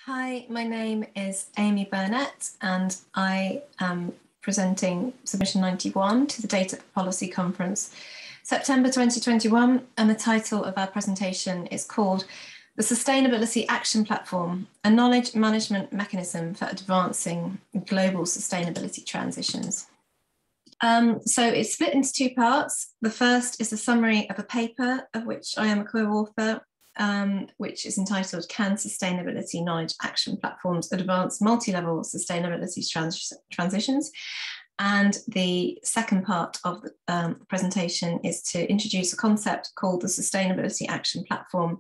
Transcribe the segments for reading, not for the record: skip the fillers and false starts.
Hi, my name is Amy Burnett and I am presenting submission 91 to the Data Policy Conference, September 2021, and the title of our presentation is called The Sustainability Action Platform, a Knowledge Management Mechanism for Advancing Global Sustainability Transitions. So it's split into two parts. The first is a summary of a paper of which I am a co-author, which is entitled Can Sustainability Knowledge Action Platforms Advance Multi-Level Sustainability Transitions? And the second part of the presentation is to introduce a concept called the Sustainability Action Platform,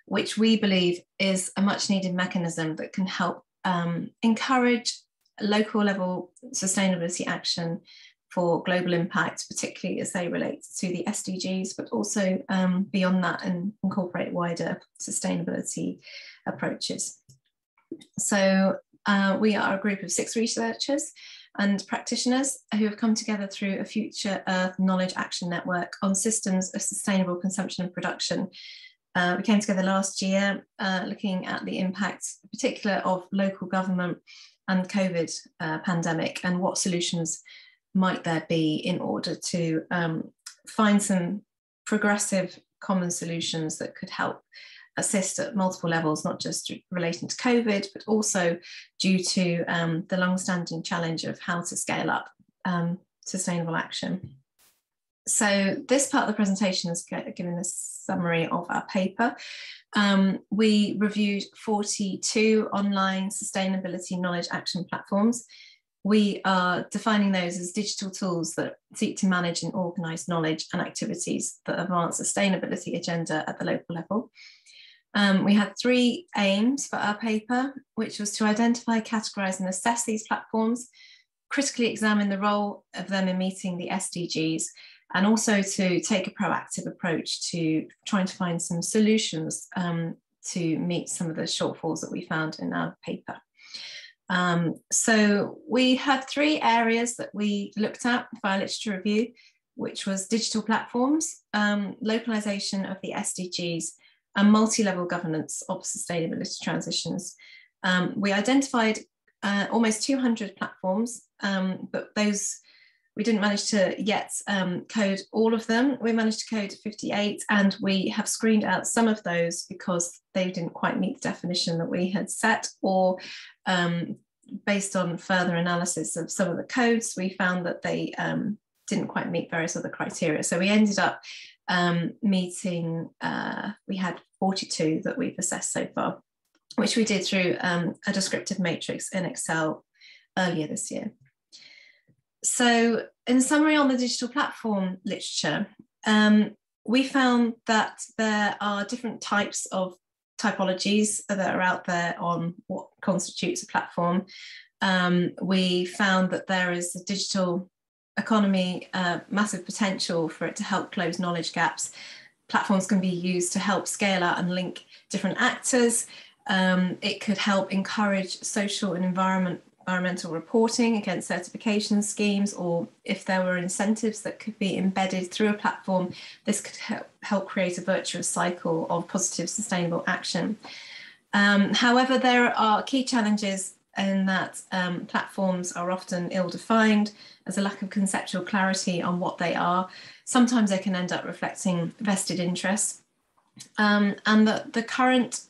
which we believe is a much needed mechanism that can help encourage local level sustainability action for global impact, particularly as they relate to the SDGs, but also beyond that and incorporate wider sustainability approaches. So we are a group of 6 researchers and practitioners who have come together through a Future Earth Knowledge Action Network on systems of sustainable consumption and production. We came together last year looking at the impact, in particular, of local government and COVID pandemic and what solutions might there be in order to find some progressive common solutions that could help assist at multiple levels, not just relating to COVID, but also due to the long-standing challenge of how to scale up sustainable action. So this part of the presentation is giving a summary of our paper. We reviewed 42 online sustainability knowledge action platforms. We are defining those as digital tools that seek to manage and organise knowledge and activities that advance the sustainability agenda at the local level. We had 3 aims for our paper, which was to identify, categorise and assess these platforms, critically examine the role of them in meeting the SDGs, and also to take a proactive approach to trying to find some solutions to meet some of the shortfalls that we found in our paper. So we had 3 areas that we looked at via literature review, which was digital platforms, localization of the SDGs, and multi-level governance of sustainability transitions. We identified almost 200 platforms, but those we didn't manage to yet code all of them. We managed to code 58, and we have screened out some of those because they didn't quite meet the definition that we had set, or based on further analysis of some of the codes, we found that they didn't quite meet various other criteria. So we ended up meeting, we had 42 that we've assessed so far, which we did through a descriptive matrix in Excel earlier this year. So in summary on the digital platform literature, we found that there are different types of typologies that are out there on what constitutes a platform. We found that there is a digital economy, massive potential for it to help close knowledge gaps. Platforms can be used to help scale out and link different actors. It could help encourage social and environmental reporting against certification schemes, or if there were incentives that could be embedded through a platform, this could help create a virtuous cycle of positive sustainable action. However, there are key challenges in that platforms are often ill-defined. There's a lack of conceptual clarity on what they are. Sometimes they can end up reflecting vested interests. And the current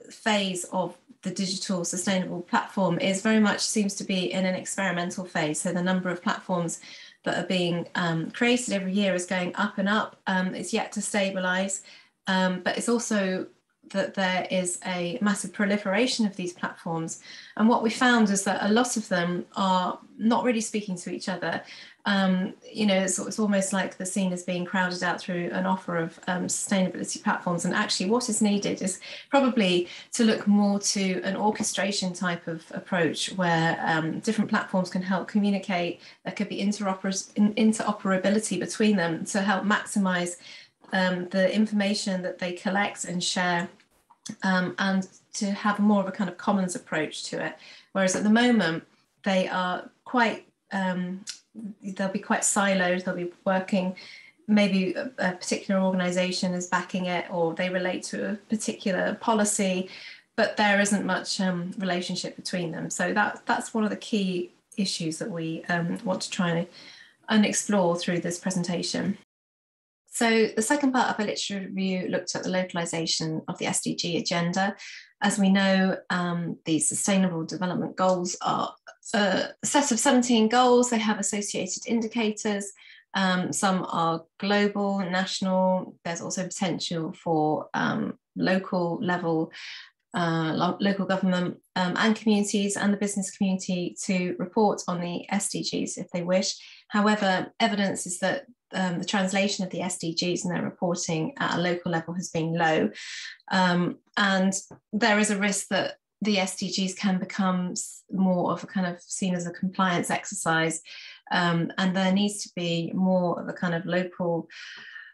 phase of the digital sustainable platform is very much seems to be in an experimental phase. So the number of platforms that are being created every year is going up and up. It's yet to stabilize, but it's also that there is a massive proliferation of these platforms. And what we found is that a lot of them are not really speaking to each other. You know, it's almost like the scene is being crowded out through an offer of sustainability platforms. And actually what is needed is probably to look more to an orchestration type of approach where different platforms can help communicate. There could be interoperability between them to help maximize the information that they collect and share, and to have more of a kind of commons approach to it. Whereas at the moment, they are quite, they'll be quite siloed, they'll be working, maybe a particular organisation is backing it, or they relate to a particular policy, but there isn't much relationship between them. So that's one of the key issues that we want to try and explore through this presentation. So the second part of our literature review looked at the localization of the SDG agenda. As we know, the Sustainable Development Goals are a set of 17 goals. They have associated indicators. Some are global, national. There's also potential for local level, local government and communities and the business community to report on the SDGs if they wish. However, evidence is that the translation of the SDGs and their reporting at a local level has been low. And there is a risk that the SDGs can become more of a kind of seen as a compliance exercise. And there needs to be more of a kind of local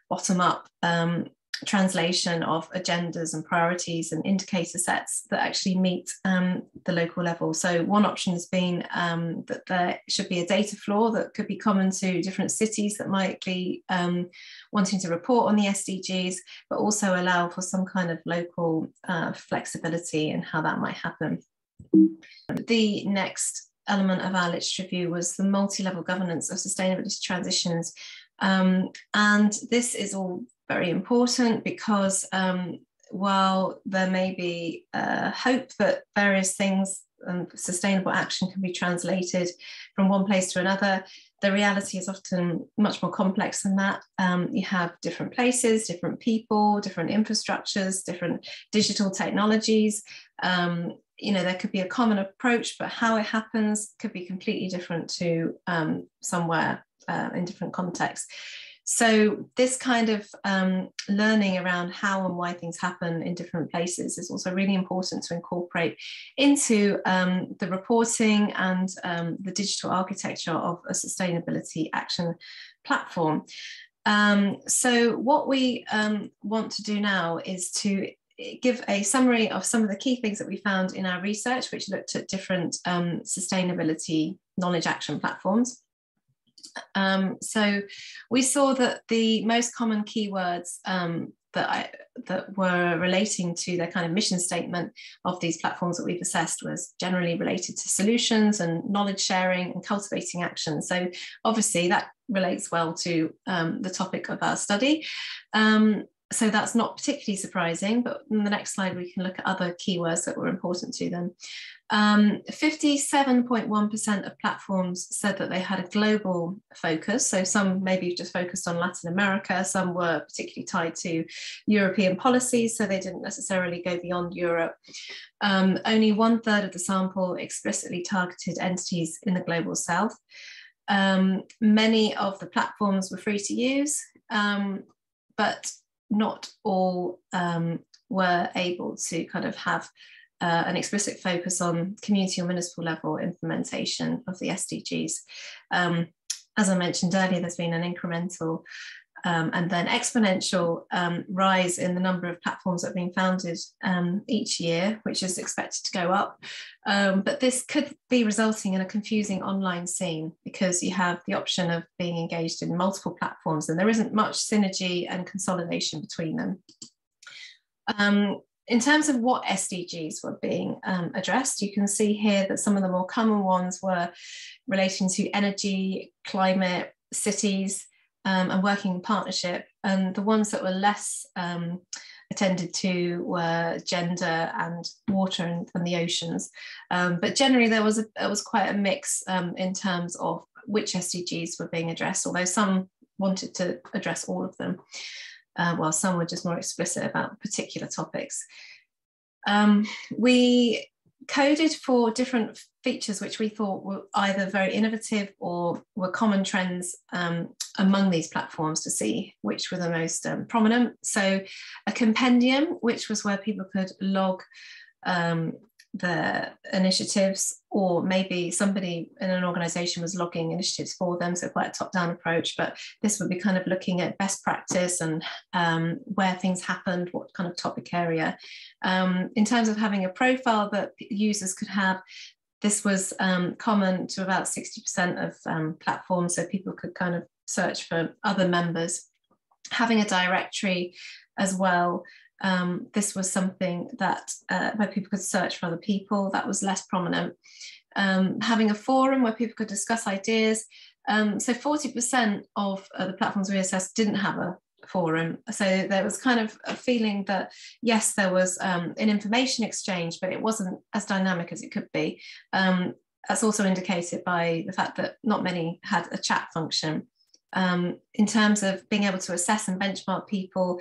bottom-up translation of agendas and priorities and indicator sets that actually meet the local level. So one option has been that there should be a data floor that could be common to different cities that might be wanting to report on the SDGs, but also allow for some kind of local flexibility in how that might happen. The next element of our literature review was the multi-level governance of sustainability transitions. And this is all very important because while there may be hope that various things and sustainable action can be translated from one place to another, the reality is often much more complex than that. You have different places, different people, different infrastructures, different digital technologies. You know, there could be a common approach, but how it happens could be completely different to somewhere in different contexts. So this kind of learning around how and why things happen in different places is also really important to incorporate into the reporting and the digital architecture of a sustainability action platform. So what we want to do now is to give a summary of some of the key things that we found in our research, which looked at different sustainability knowledge action platforms. So we saw that the most common keywords that were relating to their kind of mission statement of these platforms that we've assessed was generally related to solutions and knowledge sharing and cultivating action. So obviously that relates well to the topic of our study. So that's not particularly surprising, but in the next slide, we can look at other keywords that were important to them. 57.1% of platforms said that they had a global focus. So some maybe just focused on Latin America, some were particularly tied to European policies, so they didn't necessarily go beyond Europe. Only 1/3 of the sample explicitly targeted entities in the global south. Many of the platforms were free to use, but not all were able to kind of have an explicit focus on community or municipal level implementation of the SDGs. As I mentioned earlier, there's been an incremental and then exponential rise in the number of platforms that have been founded each year, which is expected to go up. But this could be resulting in a confusing online scene because you have the option of being engaged in multiple platforms and there isn't much synergy and consolidation between them. In terms of what SDGs were being addressed, you can see here that some of the more common ones were relating to energy, climate, cities, and working in partnership. And the ones that were less attended to were gender and water and the oceans. But generally there was quite a mix in terms of which SDGs were being addressed, although some wanted to address all of them, while some were just more explicit about particular topics. We coded for different features which we thought were either very innovative or were common trends among these platforms to see which were the most prominent. So a compendium, which was where people could log the initiatives, or maybe somebody in an organization was logging initiatives for them, so quite a top-down approach, but this would be kind of looking at best practice and where things happened, what kind of topic area. In terms of having a profile that users could have, this was common to about 60% of platforms, so people could kind of search for other members. Having a directory as well, This was something that where people could search for other people. That was less prominent. Having a forum where people could discuss ideas. So 40% of the platforms we assessed didn't have a forum. So there was kind of a feeling that, yes, there was an information exchange, but it wasn't as dynamic as it could be. That's also indicated by the fact that not many had a chat function. In terms of being able to assess and benchmark people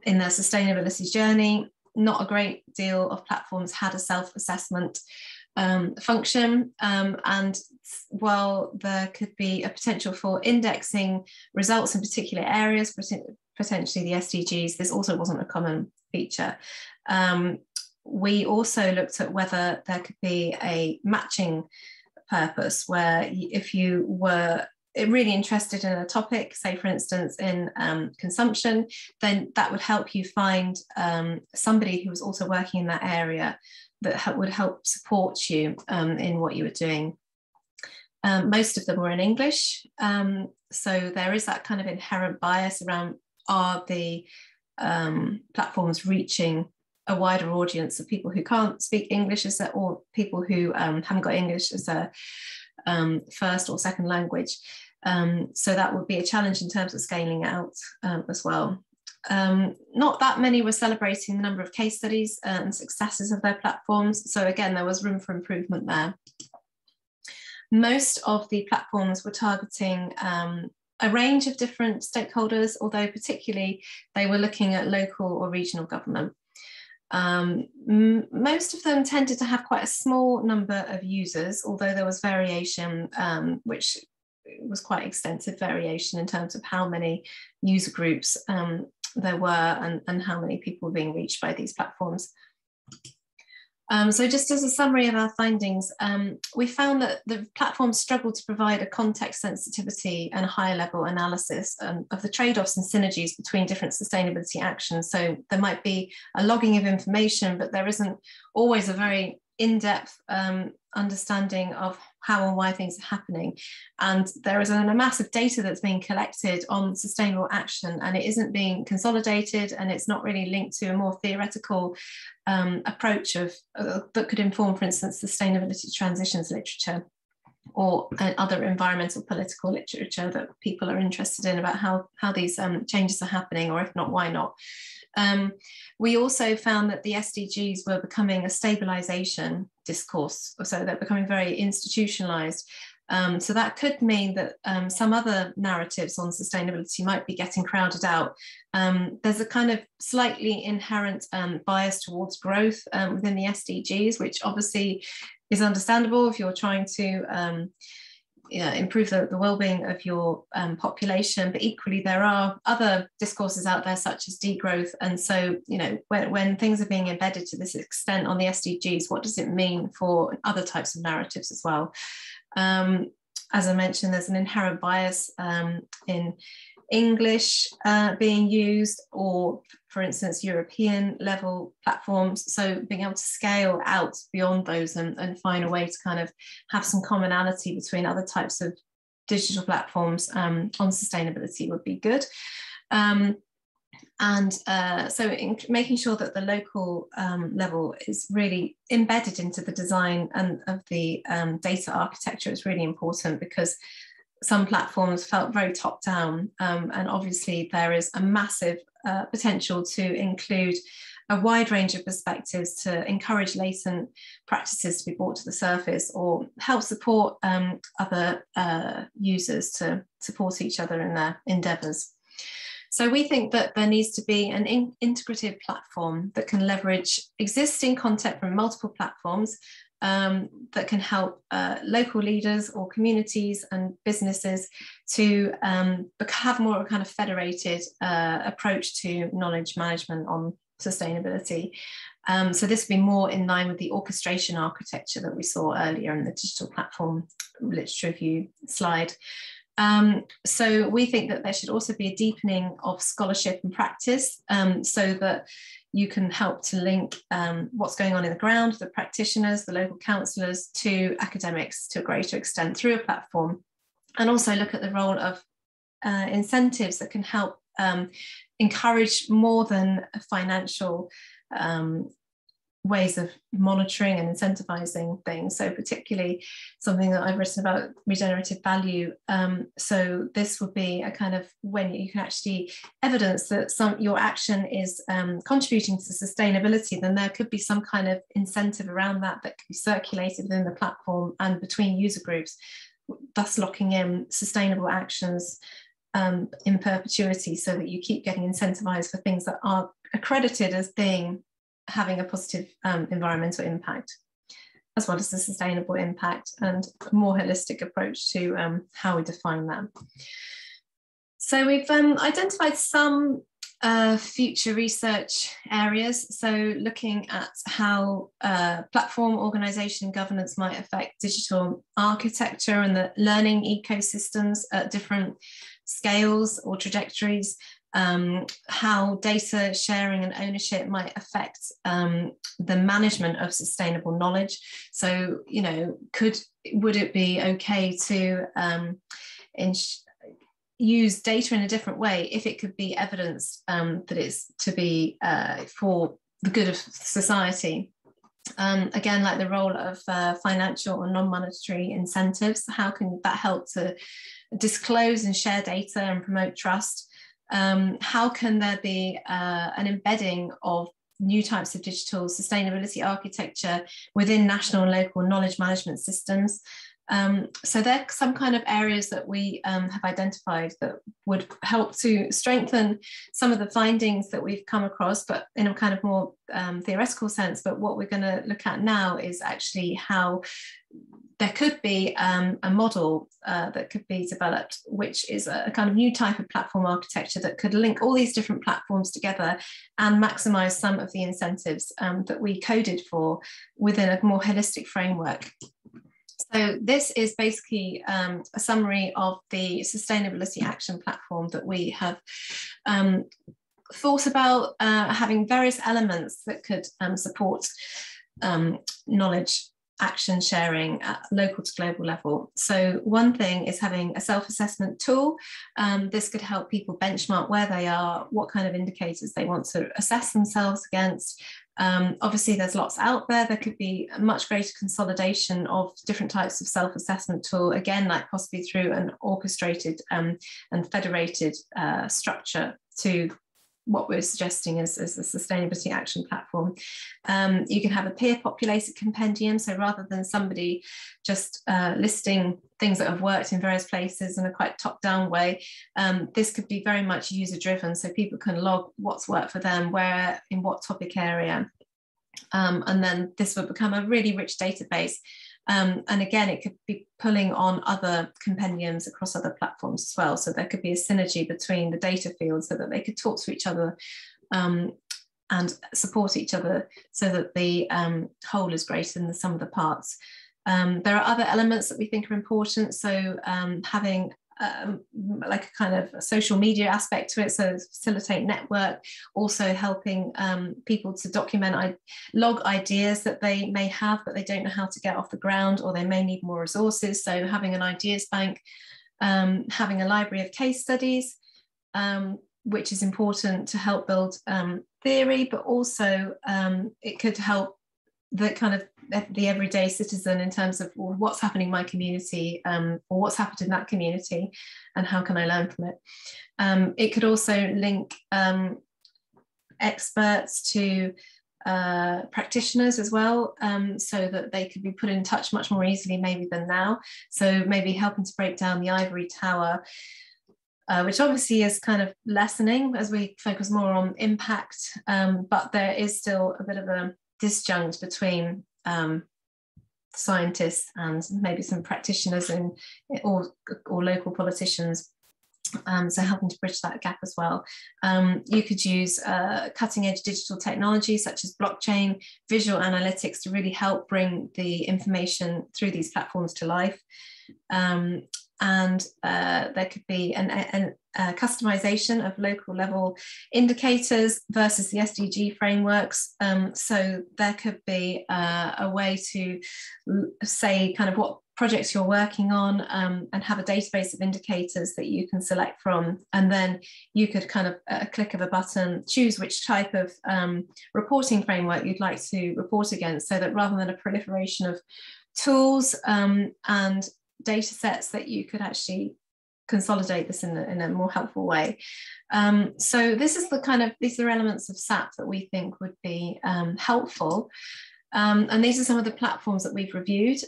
in their sustainability journey, not a great deal of platforms had a self-assessment function, and while there could be a potential for indexing results in particular areas, potentially the SDGs, this also wasn't a common feature. We also looked at whether there could be a matching purpose where if you were really interested in a topic, say for instance in consumption, then that would help you find somebody who was also working in that area that would help support you in what you were doing. Most of them were in English, so there is that kind of inherent bias around, are the platforms reaching a wider audience of people who can't speak English as their, or people who haven't got English as their first or second language. So that would be a challenge in terms of scaling out as well. Not that many were celebrating the number of case studies and successes of their platforms. So again, there was room for improvement there. Most of the platforms were targeting a range of different stakeholders, although particularly they were looking at local or regional government. Most of them tended to have quite a small number of users, although there was variation, which was quite extensive variation in terms of how many user groups there were and how many people were being reached by these platforms. So just as a summary of our findings, we found that the platform struggled to provide a context sensitivity and a higher level analysis of the trade-offs and synergies between different sustainability actions. So there might be a logging of information, but there isn't always a very in-depth understanding of how and why things are happening. And there is a massive data that's being collected on sustainable action, and it isn't being consolidated, and it's not really linked to a more theoretical approach of that could inform, for instance, sustainability transitions literature or other environmental political literature that people are interested in about how these changes are happening, or if not, why not. We also found that the SDGs were becoming a stabilization discourse, so they're becoming very institutionalized. So that could mean that some other narratives on sustainability might be getting crowded out. There's a kind of slightly inherent bias towards growth within the SDGs, which obviously is understandable if you're trying to improve the well-being of your population, but equally there are other discourses out there such as degrowth. And so, you know, when things are being embedded to this extent on the SDGs, what does it mean for other types of narratives as well? As I mentioned, there's an inherent bias in English being used, or for instance, European level platforms. So being able to scale out beyond those and find a way to kind of have some commonality between other types of digital platforms on sustainability would be good. So in making sure that the local level is really embedded into the design and of the data architecture is really important, because some platforms felt very top down, and obviously there is a massive potential to include a wide range of perspectives to encourage latent practices to be brought to the surface, or help support other users to support each other in their endeavours. So we think that there needs to be an integrative platform that can leverage existing content from multiple platforms, that can help local leaders or communities and businesses to have more of a kind of federated approach to knowledge management on sustainability. So this would be more in line with the orchestration architecture that we saw earlier in the digital platform literature review slide. So we think that there should also be a deepening of scholarship and practice, so that you can help to link what's going on in the ground, the practitioners, the local councillors, to academics to a greater extent through a platform, and also look at the role of incentives that can help encourage more than financial ways of monitoring and incentivizing things. So particularly something that I've written about regenerative value. So this would be a kind of when you can actually evidence that your action is contributing to sustainability, then there could be some kind of incentive around that that could be circulated within the platform and between user groups, thus locking in sustainable actions in perpetuity, so that you keep getting incentivized for things that are accredited as having a positive environmental impact, as well as the sustainable impact, and a more holistic approach to how we define that. So we've identified some future research areas. So looking at how platform organisation and governance might affect digital architecture and the learning ecosystems at different scales or trajectories. How data sharing and ownership might affect the management of sustainable knowledge. So, you know, would it be okay to use data in a different way if it could be evidenced that it's to be for the good of society? Again, like the role of financial or non-monetary incentives, how can that help to disclose and share data and promote trust? How can there be an embedding of new types of digital sustainability architecture within national and local knowledge management systems? So there are some kind of areas that we have identified that would help to strengthen some of the findings that we've come across, but in a kind of more theoretical sense. But what we're going to look at now is actually how there could be a model that could be developed, which is a kind of new type of platform architecture that could link all these different platforms together and maximize some of the incentives that we coded for within a more holistic framework. So this is basically a summary of the Sustainability Action Platform that we have thought about having various elements that could support knowledge action sharing at local to global level. So one thing is having a self-assessment tool. This could help people benchmark where they are, what kind of indicators they want to assess themselves against. Obviously there's lots out there. There could be a much greater consolidation of different types of self-assessment tool, again, like possibly through an orchestrated and federated structure to what we're suggesting is the Sustainability Action Platform. You can have a peer populated compendium. So rather than somebody just listing things that have worked in various places in a quite top-down way, this could be very much user-driven. So people can log what's worked for them, where, in what topic area. And then this would become a really rich database. And again, it could be pulling on other compendiums across other platforms as well. So there could be a synergy between the data fields so that they could talk to each other and support each other so that the whole is greater than the sum of the parts. There are other elements that we think are important. So having like a kind of social media aspect to it, so facilitate network, also helping people to document, log ideas that they may have but they don't know how to get off the ground, or they may need more resources. So having an ideas bank, having a library of case studies, which is important to help build theory, but also it could help the kind of the everyday citizen in terms of, well, what's happening in my community, or what's happened in that community, and how can I learn from it. It could also link experts to practitioners as well, so that they could be put in touch much more easily maybe than now. So maybe helping to break down the ivory tower, which obviously is kind of lessening as we focus more on impact, but there is still a bit of a disjunct between scientists and maybe some practitioners or local politicians. So helping to bridge that gap as well. You could use cutting edge digital technology such as blockchain, visual analytics to really help bring the information through these platforms to life. and there could be a customization of local level indicators versus the SDG frameworks. So there could be a way to say kind of what projects you're working on, and have a database of indicators that you can select from, and then you could kind of a click of a button choose which type of reporting framework you'd like to report against, so that rather than a proliferation of tools and data sets, that you could actually consolidate this in a more helpful way. So this is these are elements of SAP that we think would be helpful, and these are some of the platforms that we've reviewed.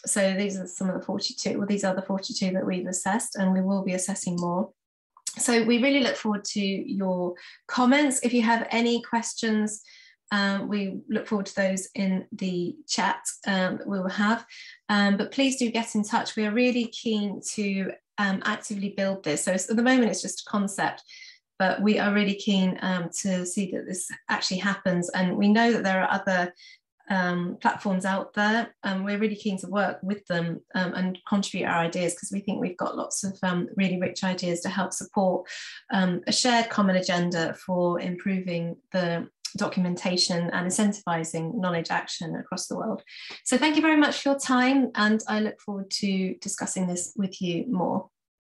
So these are some of the 42, well, these are the 42 that we've assessed, and we will be assessing more. So we really look forward to your comments. If you have any questions, we look forward to those in the chat that we will have. But please do get in touch. We are really keen to actively build this. So at the moment, it's just a concept, but we are really keen to see that this actually happens. And we know that there are other platforms out there, and we're really keen to work with them and contribute our ideas, because we think we've got lots of really rich ideas to help support a shared common agenda for improving the documentation and incentivizing knowledge action across the world. So thank you very much for your time, and I look forward to discussing this with you more.